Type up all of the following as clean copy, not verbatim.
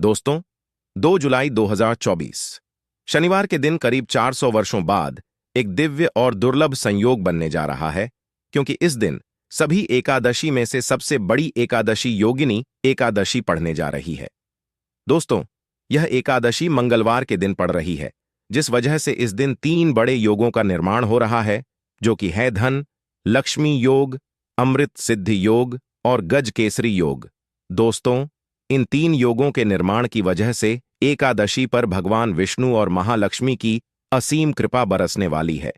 दोस्तों, 2 जुलाई 2024 शनिवार के दिन करीब 400 वर्षों बाद एक दिव्य और दुर्लभ संयोग बनने जा रहा है, क्योंकि इस दिन सभी एकादशी में से सबसे बड़ी एकादशी योगिनी एकादशी पड़ने जा रही है। दोस्तों, यह एकादशी मंगलवार के दिन पड़ रही है, जिस वजह से इस दिन 3 बड़े योगों का निर्माण हो रहा है, जो कि है धन, लक्ष्मी योग, अमृत सिद्धि योग और गज केसरी योग। दोस्तों, इन 3 योगों के निर्माण की वजह से एकादशी पर भगवान विष्णु और महालक्ष्मी की असीम कृपा बरसने वाली है।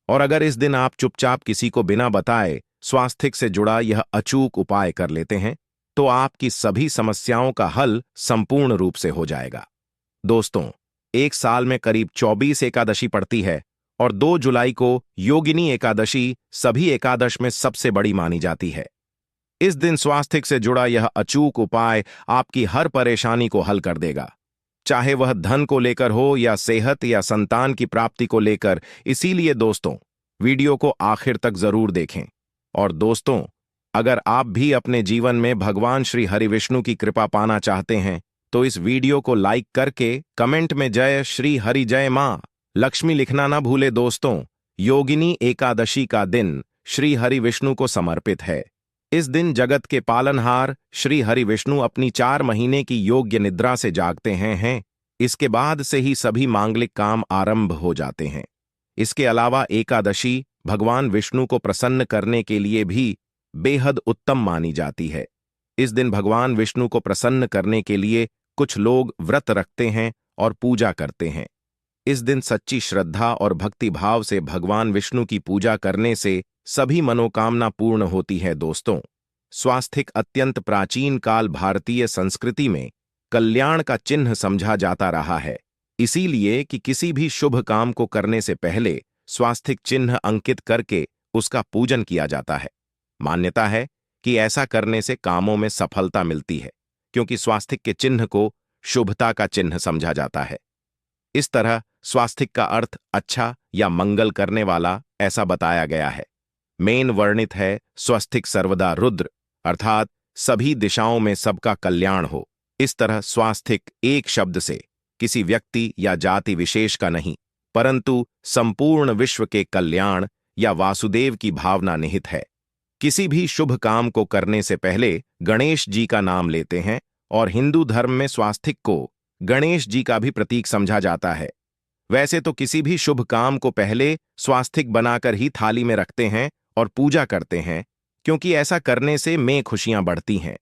और अगर इस दिन आप चुपचाप किसी को बिना बताए स्वास्थ्य से जुड़ा यह अचूक उपाय कर लेते हैं, तो आपकी सभी समस्याओं का हल संपूर्ण रूप से हो जाएगा। दोस्तों, एक साल में करीब 24 एकादशी पड़ती है और 2 जुलाई को योगिनी एकादशी सभी एकादश में सबसे बड़ी मानी जाती है। इस दिन स्वास्थ्य से जुड़ा यह अचूक उपाय आपकी हर परेशानी को हल कर देगा, चाहे वह धन को लेकर हो या सेहत या संतान की प्राप्ति को लेकर। इसीलिए दोस्तों, वीडियो को आखिर तक जरूर देखें। और दोस्तों, अगर आप भी अपने जीवन में भगवान श्री हरि विष्णु की कृपा पाना चाहते हैं, तो इस वीडियो को लाइक करके कमेंट में जय श्री हरि जय मां लक्ष्मी लिखना ना भूले। दोस्तों, योगिनी एकादशी का दिन श्री हरि विष्णु को समर्पित है। इस दिन जगत के पालनहार श्री हरि विष्णु अपनी 4 महीने की योग्य निद्रा से जागते हैं। इसके बाद से ही सभी मांगलिक काम आरंभ हो जाते हैं। इसके अलावा एकादशी भगवान विष्णु को प्रसन्न करने के लिए भी बेहद उत्तम मानी जाती है। इस दिन भगवान विष्णु को प्रसन्न करने के लिए कुछ लोग व्रत रखते हैं और पूजा करते हैं। इस दिन सच्ची श्रद्धा और भक्ति भाव से भगवान विष्णु की पूजा करने से सभी मनोकामना पूर्ण होती है। दोस्तों, स्वास्थ्य अत्यंत प्राचीन काल भारतीय संस्कृति में कल्याण का चिन्ह समझा जाता रहा है। इसीलिए कि किसी भी शुभ काम को करने से पहले स्वास्थ्य चिन्ह अंकित करके उसका पूजन किया जाता है। मान्यता है कि ऐसा करने से कामों में सफलता मिलती है, क्योंकि स्वास्थ्य के चिन्ह को शुभता का चिन्ह समझा जाता है। इस तरह स्वास्थ्य का अर्थ अच्छा या मंगल करने वाला ऐसा बताया गया है। मेन वर्णित है स्वस्तिक सर्वदा रुद्र, अर्थात सभी दिशाओं में सबका कल्याण हो। इस तरह स्वास्थ्य एक शब्द से किसी व्यक्ति या जाति विशेष का नहीं, परंतु संपूर्ण विश्व के कल्याण या वासुदेव की भावना निहित है। किसी भी शुभ काम को करने से पहले गणेश जी का नाम लेते हैं, और हिंदू धर्म में स्वास्थ्य को गणेश जी का भी प्रतीक समझा जाता है। वैसे तो किसी भी शुभ काम को पहले स्वास्तिक बनाकर ही थाली में रखते हैं और पूजा करते हैं, क्योंकि ऐसा करने से में खुशियां बढ़ती हैं।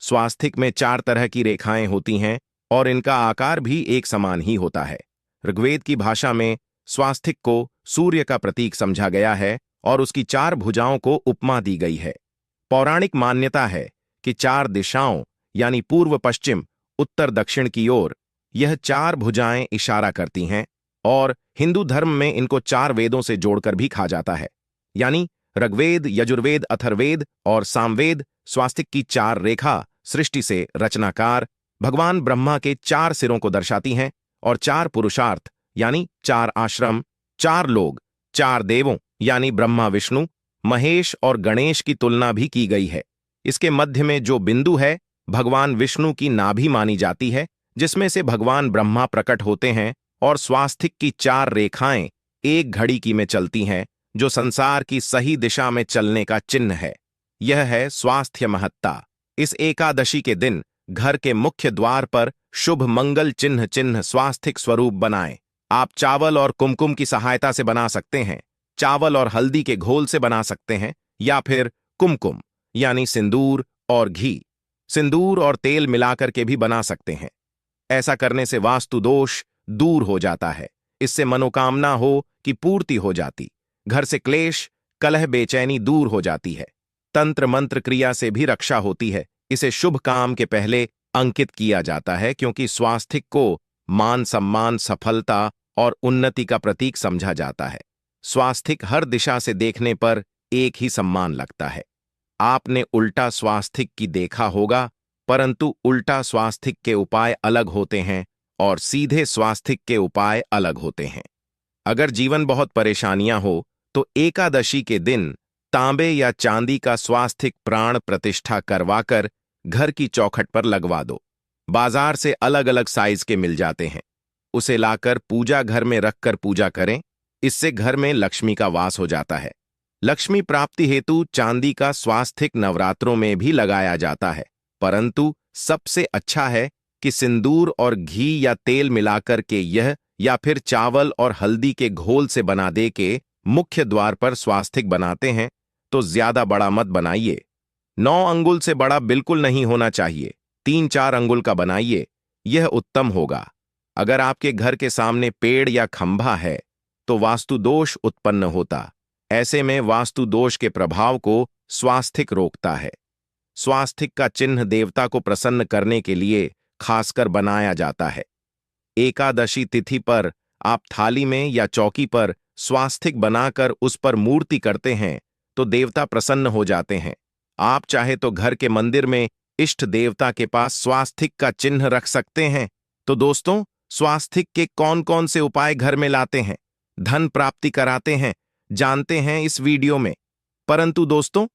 स्वास्तिक में 4 तरह की रेखाएं होती हैं और इनका आकार भी एक समान ही होता है। ऋग्वेद की भाषा में स्वास्तिक को सूर्य का प्रतीक समझा गया है और उसकी 4 भुजाओं को उपमा दी गई है। पौराणिक मान्यता है कि 4 दिशाओं यानी पूर्व पश्चिम उत्तर दक्षिण की ओर यह 4 भुजाएं इशारा करती हैं, और हिंदू धर्म में इनको 4 वेदों से जोड़कर भी कहा जाता है, यानी ऋग्वेद, यजुर्वेद, अथर्ववेद और सामवेद। स्वास्तिक की 4 रेखा सृष्टि से रचनाकार भगवान ब्रह्मा के 4 सिरों को दर्शाती हैं, और 4 पुरुषार्थ यानी 4 आश्रम, 4 लोग, 4 देवों यानी ब्रह्मा, विष्णु, महेश और गणेश की तुलना भी की गई है। इसके मध्य में जो बिंदु है भगवान विष्णु की नाभि मानी जाती है, जिसमें से भगवान ब्रह्मा प्रकट होते हैं, और स्वास्तिक की 4 रेखाएं एक घड़ी की में चलती हैं, जो संसार की सही दिशा में चलने का चिन्ह है। यह है स्वास्थ्य महत्ता। इस एकादशी के दिन घर के मुख्य द्वार पर शुभ मंगल चिन्ह स्वास्तिक स्वरूप बनाएं। आप चावल और कुमकुम की सहायता से बना सकते हैं, चावल और हल्दी के घोल से बना सकते हैं, या फिर कुमकुम यानी सिंदूर और घी, सिंदूर और तेल मिलाकर के भी बना सकते हैं। ऐसा करने से वास्तु दोष दूर हो जाता है। इससे मनोकामना हो की पूर्ति हो जाती, घर से क्लेश, कलह, बेचैनी दूर हो जाती है। तंत्र मंत्र क्रिया से भी रक्षा होती है। इसे शुभ काम के पहले अंकित किया जाता है, क्योंकि स्वास्थ्य को मान सम्मान, सफलता और उन्नति का प्रतीक समझा जाता है। स्वास्थ्य हर दिशा से देखने पर एक ही सम्मान लगता है। आपने उल्टा स्वास्थ्य की देखा होगा, परंतु उल्टा स्वास्थ्य के उपाय अलग होते हैं और सीधे स्वास्थ्य के उपाय अलग होते हैं। अगर जीवन बहुत परेशानियां हो तो एकादशी के दिन तांबे या चांदी का स्वास्थ्य प्राण प्रतिष्ठा करवाकर घर की चौखट पर लगवा दो। बाजार से अलग अलग साइज के मिल जाते हैं। उसे लाकर पूजा घर में रखकर पूजा करें। इससे घर में लक्ष्मी का वास हो जाता है। लक्ष्मी प्राप्ति हेतु चांदी का स्वास्थिक नवरात्रों में भी लगाया जाता है, परंतु सबसे अच्छा है कि सिंदूर और घी या तेल मिलाकर के यह या फिर चावल और हल्दी के घोल से बना दे के मुख्य द्वार पर स्वास्तिक बनाते हैं तो ज्यादा बड़ा मत बनाइए। 9 अंगुल से बड़ा बिल्कुल नहीं होना चाहिए। 3-4 अंगुल का बनाइए, यह उत्तम होगा। अगर आपके घर के सामने पेड़ या खंभा है तो वास्तु दोष उत्पन्न होता। ऐसे में वास्तु दोष के प्रभाव को स्वास्तिक रोकता है। स्वास्तिक का चिन्ह देवता को प्रसन्न करने के लिए खासकर बनाया जाता है। एकादशी तिथि पर आप थाली में या चौकी पर स्वास्तिक बनाकर उस पर मूर्ति करते हैं तो देवता प्रसन्न हो जाते हैं। आप चाहे तो घर के मंदिर में इष्ट देवता के पास स्वास्तिक का चिन्ह रख सकते हैं। तो दोस्तों, स्वास्तिक के कौन कौन से उपाय घर में लाते हैं, धन प्राप्ति कराते हैं, जानते हैं इस वीडियो में। परंतु दोस्तों,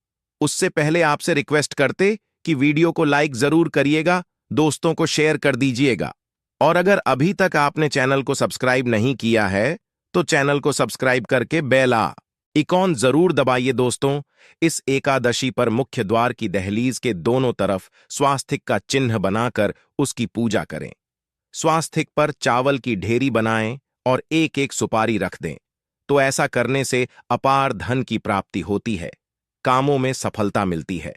उससे पहले आपसे रिक्वेस्ट करते कि वीडियो को लाइक जरूर करिएगा, दोस्तों को शेयर कर दीजिएगा। और अगर अभी तक आपने चैनल को सब्सक्राइब नहीं किया है तो चैनल को सब्सक्राइब करके बेल आइकॉन जरूर दबाइए। दोस्तों, इस एकादशी पर मुख्य द्वार की दहलीज के दोनों तरफ स्वास्तिक का चिन्ह बनाकर उसकी पूजा करें। स्वास्तिक पर चावल की ढेरी बनाएं और एक एक सुपारी रख दें। तो ऐसा करने से अपार धन की प्राप्ति होती है, कामों में सफलता मिलती है।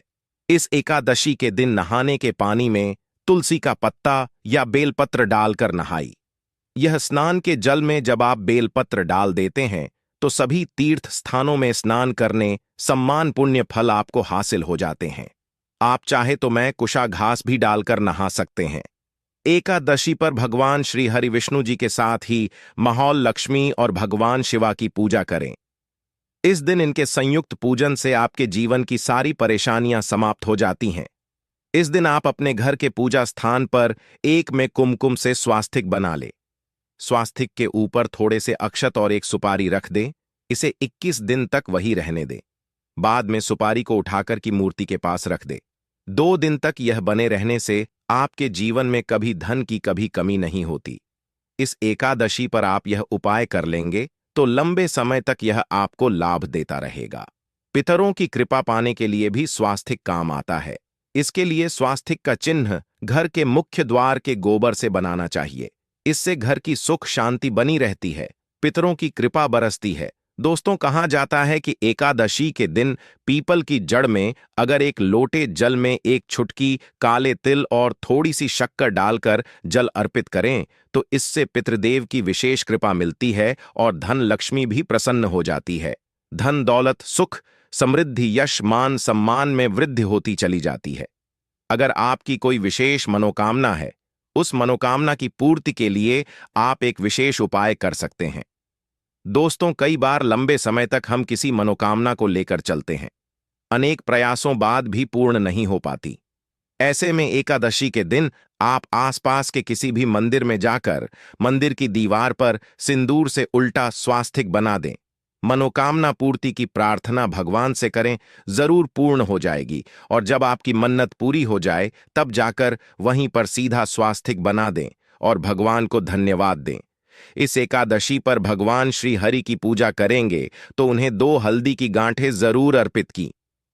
इस एकादशी के दिन नहाने के पानी में तुलसी का पत्ता या बेलपत्र डालकर नहाई। यह स्नान के जल में जब आप बेलपत्र डाल देते हैं तो सभी तीर्थ स्थानों में स्नान करने सम्मान पुण्य फल आपको हासिल हो जाते हैं। आप चाहे तो मैं कुशा घास भी डालकर नहा सकते हैं। एकादशी पर भगवान श्री हरि विष्णु जी के साथ ही माहौल लक्ष्मी और भगवान शिवा की पूजा करें। इस दिन इनके संयुक्त पूजन से आपके जीवन की सारी परेशानियां समाप्त हो जाती हैं। इस दिन आप अपने घर के पूजा स्थान पर एक में कुमकुम से स्वास्तिक बना ले। स्वास्तिक के ऊपर थोड़े से अक्षत और एक सुपारी रख दें। इसे 21 दिन तक वही रहने दें। बाद में सुपारी को उठाकर की मूर्ति के पास रख दे। 2 दिन तक यह बने रहने से आपके जीवन में कभी धन की कभी कमी नहीं होती। इस एकादशी पर आप यह उपाय कर लेंगे तो लंबे समय तक यह आपको लाभ देता रहेगा। पितरों की कृपा पाने के लिए भी स्वास्तिक काम आता है। इसके लिए स्वास्तिक का चिन्ह घर के मुख्य द्वार के गोबर से बनाना चाहिए। इससे घर की सुख शांति बनी रहती है, पितरों की कृपा बरसती है। दोस्तों, कहा जाता है कि एकादशी के दिन पीपल की जड़ में अगर एक लोटे जल में एक छुटकी काले तिल और थोड़ी सी शक्कर डालकर जल अर्पित करें तो इससे पितृदेव की विशेष कृपा मिलती है और धन लक्ष्मी भी प्रसन्न हो जाती है। धन दौलत सुख समृद्धि यश मान सम्मान में वृद्धि होती चली जाती है। अगर आपकी कोई विशेष मनोकामना है, उस मनोकामना की पूर्ति के लिए आप एक विशेष उपाय कर सकते हैं। दोस्तों, कई बार लंबे समय तक हम किसी मनोकामना को लेकर चलते हैं, अनेक प्रयासों बाद भी पूर्ण नहीं हो पाती। ऐसे में एकादशी के दिन आप आसपास के किसी भी मंदिर में जाकर मंदिर की दीवार पर सिंदूर से उल्टा स्वास्तिक बना दें। मनोकामना पूर्ति की प्रार्थना भगवान से करें, जरूर पूर्ण हो जाएगी। और जब आपकी मन्नत पूरी हो जाए तब जाकर वहीं पर सीधा स्वास्तिक बना दें और भगवान को धन्यवाद दें। इस एकादशी पर भगवान श्री हरि की पूजा करेंगे तो उन्हें 2 हल्दी की गांठें जरूर अर्पित की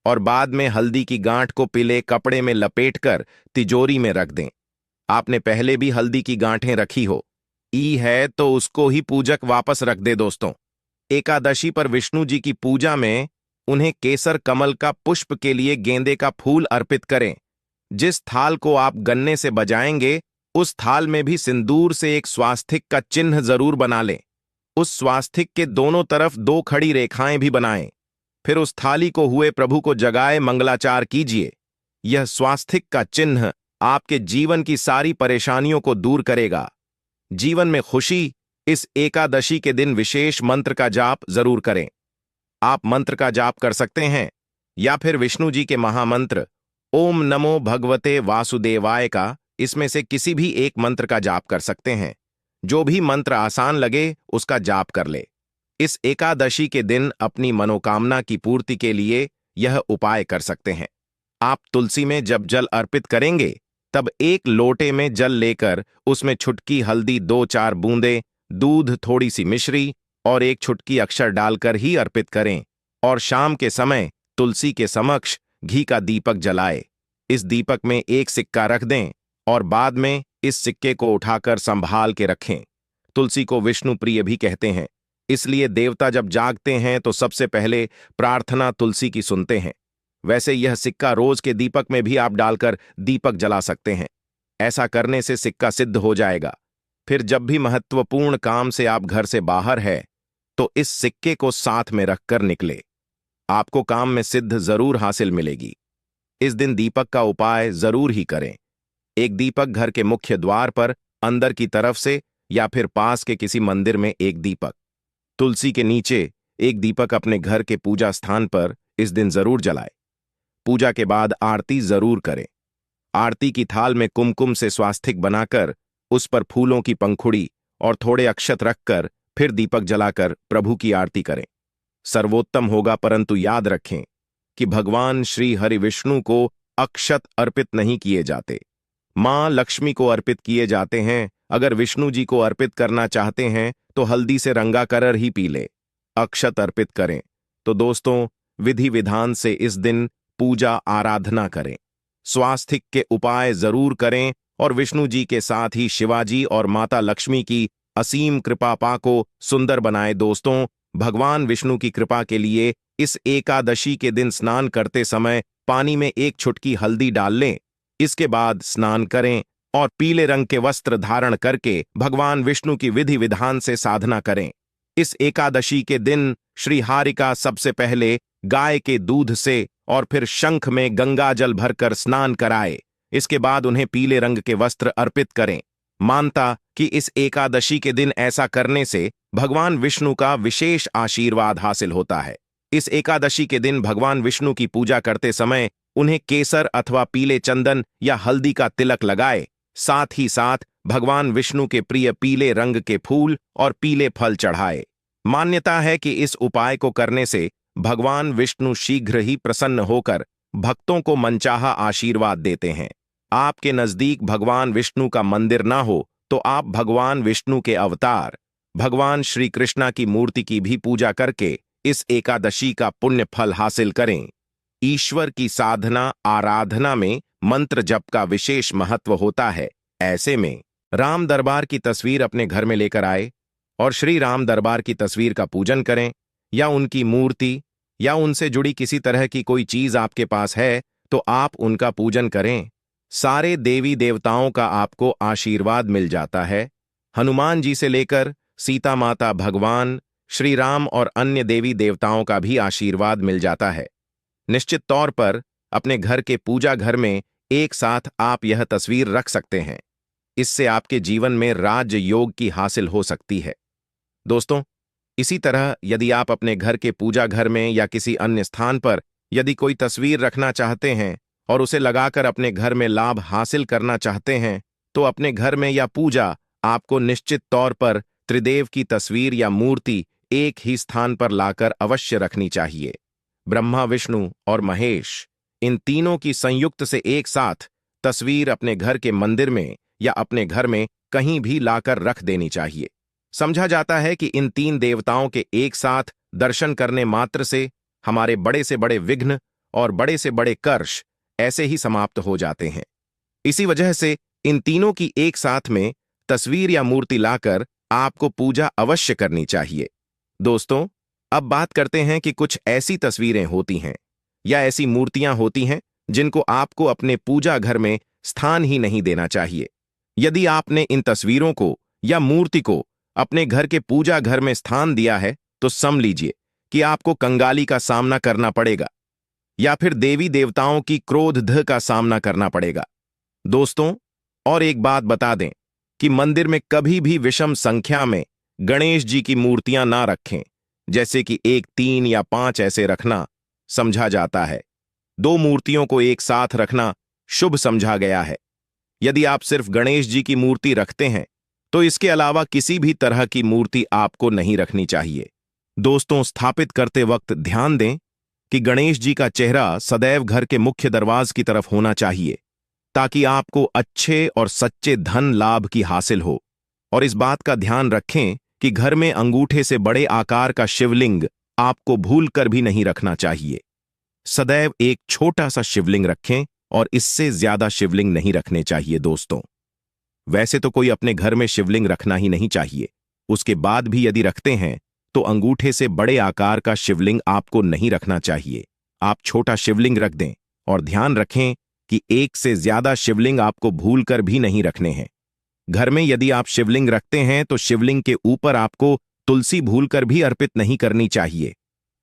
और बाद में हल्दी की गांठ को पीले कपड़े में लपेटकर तिजोरी में रख दें। आपने पहले भी हल्दी की गांठें रखी हो है तो उसको ही पूजक वापस रख दे। दोस्तों, एकादशी पर विष्णु जी की पूजा में उन्हें केसर कमल का पुष्प के लिए गेंदे का फूल अर्पित करें। जिस थाल को आप गन्ने से बजाएंगे उस थाल में भी सिंदूर से एक स्वास्तिक का चिन्ह जरूर बना लें। उस स्वास्तिक के दोनों तरफ 2 खड़ी रेखाएं भी बनाएं। फिर उस थाली को हुए प्रभु को जगाए मंगलाचार कीजिए। यह स्वास्तिक का चिन्ह आपके जीवन की सारी परेशानियों को दूर करेगा। जीवन में खुशी इस एकादशी के दिन विशेष मंत्र का जाप जरूर करें। आप मंत्र का जाप कर सकते हैं या फिर विष्णु जी के महामंत्र ओम नमो भगवते वासुदेवाय का इसमें से किसी भी एक मंत्र का जाप कर सकते हैं। जो भी मंत्र आसान लगे उसका जाप कर ले। इस एकादशी के दिन अपनी मनोकामना की पूर्ति के लिए यह उपाय कर सकते हैं। आप तुलसी में जब जल अर्पित करेंगे तब एक लोटे में जल लेकर उसमें छुटकी हल्दी, 2-4 बूंदे दूध, थोड़ी सी मिश्री और एक छुटकी अक्षर डालकर ही अर्पित करें और शाम के समय तुलसी के समक्ष घी का दीपक जलाए। इस दीपक में एक सिक्का रख दें और बाद में इस सिक्के को उठाकर संभाल के रखें। तुलसी को विष्णु प्रिय भी कहते हैं, इसलिए देवता जब जागते हैं तो सबसे पहले प्रार्थना तुलसी की सुनते हैं। वैसे यह सिक्का रोज के दीपक में भी आप डालकर दीपक जला सकते हैं। ऐसा करने से सिक्का सिद्ध हो जाएगा। फिर जब भी महत्वपूर्ण काम से आप घर से बाहर है तो इस सिक्के को साथ में रखकर निकले। आपको काम में सिद्ध जरूर हासिल मिलेगी। इस दिन दीपक का उपाय जरूर ही करें। एक दीपक घर के मुख्य द्वार पर अंदर की तरफ से या फिर पास के किसी मंदिर में एक दीपक, तुलसी के नीचे एक दीपक अपने घर के पूजा स्थान पर इस दिन जरूर जलाए। पूजा के बाद आरती जरूर करें। आरती की थाल में कुमकुम से स्वास्तिक बनाकर उस पर फूलों की पंखुड़ी और थोड़े अक्षत रखकर फिर दीपक जलाकर प्रभु की आरती करें। सर्वोत्तम होगा, परंतु याद रखें कि भगवान श्री हरि विष्णु को अक्षत अर्पित नहीं किए जाते, मां लक्ष्मी को अर्पित किए जाते हैं। अगर विष्णु जी को अर्पित करना चाहते हैं तो हल्दी से रंगा कर ही पी ले, अक्षत अर्पित करें। तो दोस्तों, विधि विधान से इस दिन पूजा आराधना करें, स्वास्तिक के उपाय जरूर करें और विष्णु जी के साथ ही शिवाजी और माता लक्ष्मी की असीम कृपा पा को सुंदर बनाए। दोस्तों, भगवान विष्णु की कृपा के लिए इस एकादशी के दिन स्नान करते समय पानी में एक चुटकी हल्दी डाल लें। इसके बाद स्नान करें और पीले रंग के वस्त्र धारण करके भगवान विष्णु की विधि विधान से साधना करें। इस एकादशी के दिन श्री हारिका सबसे पहले गाय के दूध से और फिर शंख में गंगा जल भरकर स्नान कराए। इसके बाद उन्हें पीले रंग के वस्त्र अर्पित करें। मानता कि इस एकादशी के दिन ऐसा करने से भगवान विष्णु का विशेष आशीर्वाद हासिल होता है। इस एकादशी के दिन भगवान विष्णु की पूजा करते समय उन्हें केसर अथवा पीले चंदन या हल्दी का तिलक लगाए। साथ ही साथ भगवान विष्णु के प्रिय पीले रंग के फूल और पीले फल चढ़ाए। मान्यता है कि इस उपाय को करने से भगवान विष्णु शीघ्र ही प्रसन्न होकर भक्तों को मनचाहा आशीर्वाद देते हैं। आपके नजदीक भगवान विष्णु का मंदिर ना हो तो आप भगवान विष्णु के अवतार भगवान श्री कृष्णा की मूर्ति की भी पूजा करके इस एकादशी का पुण्य फल हासिल करें। ईश्वर की साधना आराधना में मंत्र जप का विशेष महत्व होता है। ऐसे में राम दरबार की तस्वीर अपने घर में लेकर आए और श्री राम दरबार की तस्वीर का पूजन करें, या उनकी मूर्ति या उनसे जुड़ी किसी तरह की कोई चीज आपके पास है तो आप उनका पूजन करें। सारे देवी देवताओं का आपको आशीर्वाद मिल जाता है। हनुमान जी से लेकर सीता माता, भगवान श्री राम और अन्य देवी देवताओं का भी आशीर्वाद मिल जाता है। निश्चित तौर पर अपने घर के पूजा घर में एक साथ आप यह तस्वीर रख सकते हैं। इससे आपके जीवन में राज योग की हासिल हो सकती है। दोस्तों, इसी तरह यदि आप अपने घर के पूजा घर में या किसी अन्य स्थान पर यदि कोई तस्वीर रखना चाहते हैं और उसे लगाकर अपने घर में लाभ हासिल करना चाहते हैं तो अपने घर में या पूजा आपको निश्चित तौर पर त्रिदेव की तस्वीर या मूर्ति एक ही स्थान पर लाकर अवश्य रखनी चाहिए। ब्रह्मा, विष्णु और महेश, इन तीनों की संयुक्त से एक साथ तस्वीर अपने घर के मंदिर में या अपने घर में कहीं भी लाकर रख देनी चाहिए। समझा जाता है कि इन तीन देवताओं के एक साथ दर्शन करने मात्र से हमारे बड़े से बड़े विघ्न और बड़े से बड़े कर्ष ऐसे ही समाप्त हो जाते हैं। इसी वजह से इन तीनों की एक साथ में तस्वीर या मूर्ति लाकर आपको पूजा अवश्य करनी चाहिए। दोस्तों, अब बात करते हैं कि कुछ ऐसी तस्वीरें होती हैं या ऐसी मूर्तियां होती हैं जिनको आपको अपने पूजा घर में स्थान ही नहीं देना चाहिए। यदि आपने इन तस्वीरों को या मूर्ति को अपने घर के पूजा घर में स्थान दिया है तो समझ लीजिए कि आपको कंगाली का सामना करना पड़ेगा या फिर देवी देवताओं की क्रोध का सामना करना पड़ेगा। दोस्तों, और एक बात बता दें कि मंदिर में कभी भी विषम संख्या में गणेश जी की मूर्तियां ना रखें, जैसे कि 1, 3 या 5 ऐसे रखना समझा जाता है। 2 मूर्तियों को एक साथ रखना शुभ समझा गया है। यदि आप सिर्फ गणेश जी की मूर्ति रखते हैं तो इसके अलावा किसी भी तरह की मूर्ति आपको नहीं रखनी चाहिए। दोस्तों, स्थापित करते वक्त ध्यान दें कि गणेश जी का चेहरा सदैव घर के मुख्य दरवाजे की तरफ होना चाहिए। ताकि आपको अच्छे और सच्चे धन लाभ की हासिल हो। और इस बात का ध्यान रखें कि घर में अंगूठे से बड़े आकार का शिवलिंग आपको भूल कर भी नहीं रखना चाहिए। सदैव एक छोटा सा शिवलिंग रखें और इससे ज्यादा शिवलिंग नहीं रखने चाहिए दोस्तों। वैसे तो कोई अपने घर में शिवलिंग रखना ही नहीं चाहिए, उसके बाद भी यदि रखते हैं तो अंगूठे से बड़े आकार का शिवलिंग आपको नहीं रखना चाहिए। आप छोटा शिवलिंग रख दें और ध्यान रखें कि एक से ज्यादा शिवलिंग आपको भूल कर भी नहीं रखने हैं। घर में यदि आप शिवलिंग रखते हैं तो शिवलिंग के ऊपर आपको तुलसी भूलकर भी अर्पित नहीं करनी चाहिए।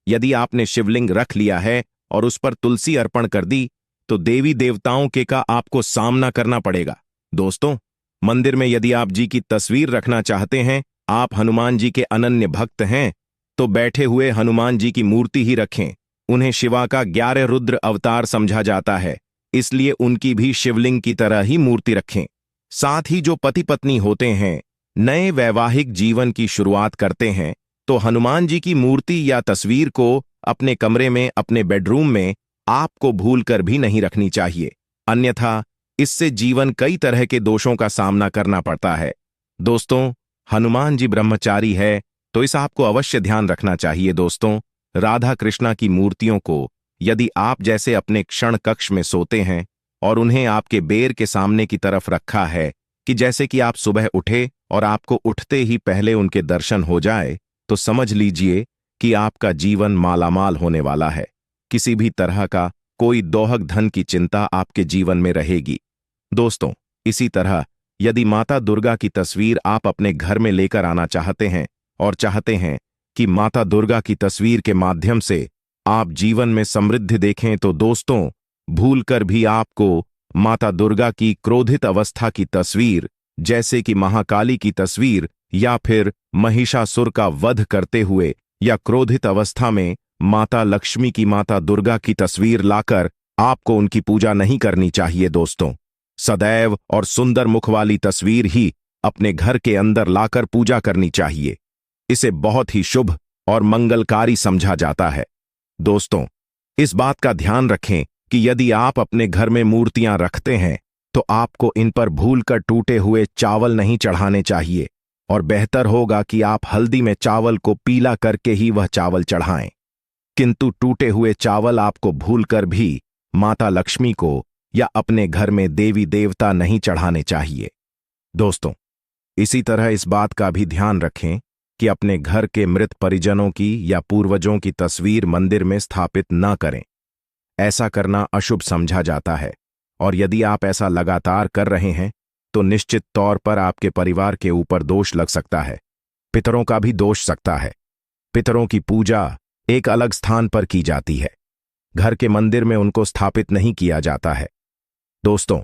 यदि आपने शिवलिंग रख लिया है और उस पर तुलसी अर्पण कर दी तो देवी देवताओं के का आपको सामना करना पड़ेगा। दोस्तों, मंदिर में यदि आप जी की तस्वीर रखना चाहते हैं, आप हनुमान जी के अनन्य भक्त हैं, तो बैठे हुए हनुमान जी की मूर्ति ही रखें। उन्हें शिवा का 11 रुद्र अवतार समझा जाता है, इसलिए उनकी भी शिवलिंग की तरह ही मूर्ति रखें। साथ ही जो पति पत्नी होते हैं, नए वैवाहिक जीवन की शुरुआत करते हैं, तो हनुमान जी की मूर्ति या तस्वीर को अपने कमरे में, अपने बेडरूम में आपको भूलकर भी नहीं रखनी चाहिए, अन्यथा इससे जीवन कई तरह के दोषों का सामना करना पड़ता है। दोस्तों, हनुमान जी ब्रह्मचारी है, तो इस आपको अवश्य ध्यान रखना चाहिए। दोस्तों, राधा कृष्णा की मूर्तियों को यदि आप जैसे अपने क्षण कक्ष में सोते हैं और उन्हें आपके बेर के सामने की तरफ रखा है कि जैसे कि आप सुबह उठे और आपको उठते ही पहले उनके दर्शन हो जाए, तो समझ लीजिए कि आपका जीवन मालामाल होने वाला है। किसी भी तरह का कोई दोहक धन की चिंता आपके जीवन में रहेगी। दोस्तों, इसी तरह यदि माता दुर्गा की तस्वीर आप अपने घर में लेकर आना चाहते हैं और चाहते हैं कि माता दुर्गा की तस्वीर के माध्यम से आप जीवन में समृद्धि देखें, तो दोस्तों, भूलकर भी आपको माता दुर्गा की क्रोधित अवस्था की तस्वीर, जैसे कि महाकाली की तस्वीर या फिर महिषासुर का वध करते हुए या क्रोधित अवस्था में माता लक्ष्मी की, माता दुर्गा की तस्वीर लाकर आपको उनकी पूजा नहीं करनी चाहिए। दोस्तों, सदैव और सुंदर मुख वाली तस्वीर ही अपने घर के अंदर लाकर पूजा करनी चाहिए। इसे बहुत ही शुभ और मंगलकारी समझा जाता है। दोस्तों, इस बात का ध्यान रखें कि यदि आप अपने घर में मूर्तियां रखते हैं तो आपको इन पर भूलकर टूटे हुए चावल नहीं चढ़ाने चाहिए, और बेहतर होगा कि आप हल्दी में चावल को पीला करके ही वह चावल चढ़ाएं। किंतु टूटे हुए चावल आपको भूलकर भी माता लक्ष्मी को या अपने घर में देवी देवता नहीं चढ़ाने चाहिए। दोस्तों, इसी तरह इस बात का भी ध्यान रखें कि अपने घर के मृत परिजनों की या पूर्वजों की तस्वीर मंदिर में स्थापित न करें। ऐसा करना अशुभ समझा जाता है, और यदि आप ऐसा लगातार कर रहे हैं तो निश्चित तौर पर आपके परिवार के ऊपर दोष लग सकता है, पितरों का भी दोष सकता है। पितरों की पूजा एक अलग स्थान पर की जाती है, घर के मंदिर में उनको स्थापित नहीं किया जाता है। दोस्तों,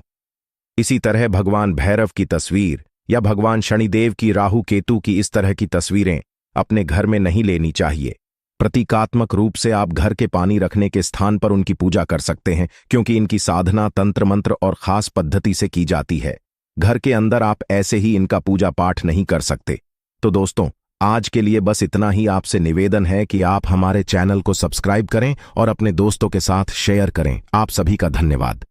इसी तरह भगवान भैरव की तस्वीर या भगवान शनिदेव की, राहु केतु की इस तरह की तस्वीरें अपने घर में नहीं लेनी चाहिए। प्रतीकात्मक रूप से आप घर के पानी रखने के स्थान पर उनकी पूजा कर सकते हैं, क्योंकि इनकी साधना तंत्र मंत्र और खास पद्धति से की जाती है। घर के अंदर आप ऐसे ही इनका पूजा पाठ नहीं कर सकते। तो दोस्तों, आज के लिए बस इतना ही। आपसे निवेदन है कि आप हमारे चैनल को सब्सक्राइब करें और अपने दोस्तों के साथ शेयर करें। आप सभी का धन्यवाद।